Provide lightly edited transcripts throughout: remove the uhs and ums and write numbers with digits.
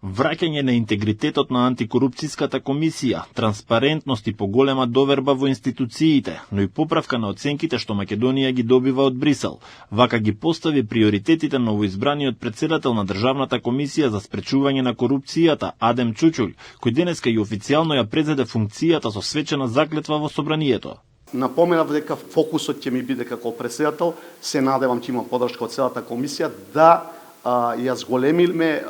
Враќање на интегритетот на антикорупцијската комисија, транспарентност и поголема доверба во институциите, но и поправка на оценките што Македонија ги добива од Брисел. Вака ги постави приоритетите новоизбраниот председател на Државната комисија за спречување на корупцијата Адем Чучул, кој денеска и официјално ја презеде функцијата со свечена заклетва во собранието. Напоменав дека фокусот ќе ми биде како председател, се надевам ќе има поддршка од целата комисија да ја зголемиме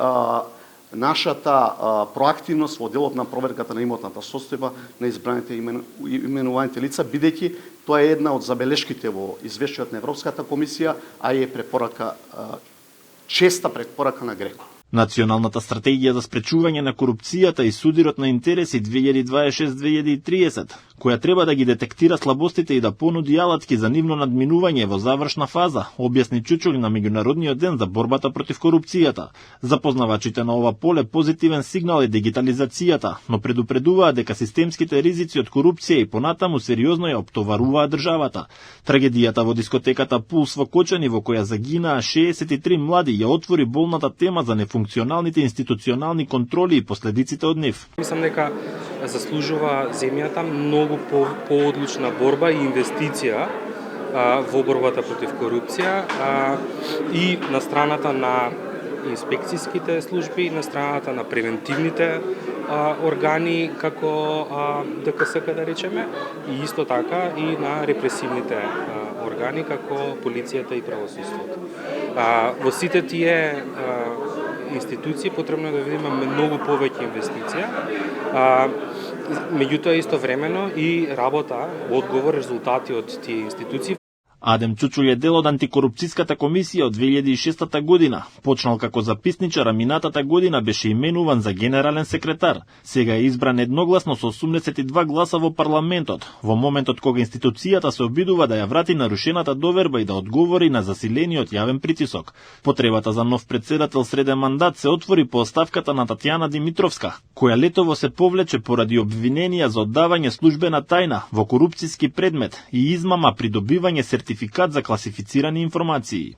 нашата проактивност во делот на проверката на имотната состојба на избраните именуваните лица, бидејќи тоа е една од забелешките во извештајот на Европската комисија, а е препорака, честа препорака на ГРЕКО. Националната стратегија за спречување на корупцијата и судирот на интереси 2026-2030, која треба да ги детектира слабостите и да понуди алатки за нивно надминување во завршна фаза, објасни Чучул на Меѓународниот ден за борбата против корупцијата. За познавачите на ова поле позитивен сигнал е дигитализацијата, но предупредуваа дека системските ризици од корупција и понатаму сериозно ја оптоваруваа државата. Трагедијата во дискотеката Пулс во Кочани, во која загинаа 63 млади, ја отвори болната тема за нефункционалните институционални контроли и последиците од нив. Мислам дека заслужува земјата многу поодлучна борба и инвестиција во борбата против корупција и на страната на инспекцијските служби, на страната на превентивните органи како ДКСК да речеме, и исто така и на репресивните органи како полицијата и правосудството. Во сите тие институции потребно да видиме многу повеќе инвестиција, меѓутоа истовремено и работа, одговор, резултати од тие институции. Адем Чучул е дел од антикорупцијската комисија од 2006 година. Почнал како записничар, а минатата година беше именуван за генерален секретар. Сега е избран едногласно со 82 гласа во парламентот, во моментот кога институцијата се обидува да ја врати нарушената доверба и да одговори на засилениот јавен притисок. Потребата за нов председател среден мандат се отвори по оставката на Татјана Димитровска, која летово се повлече поради обвиненија за оддавање службена тајна во корупцијски предмет и измама при добивање сертификат за класифицирани информации.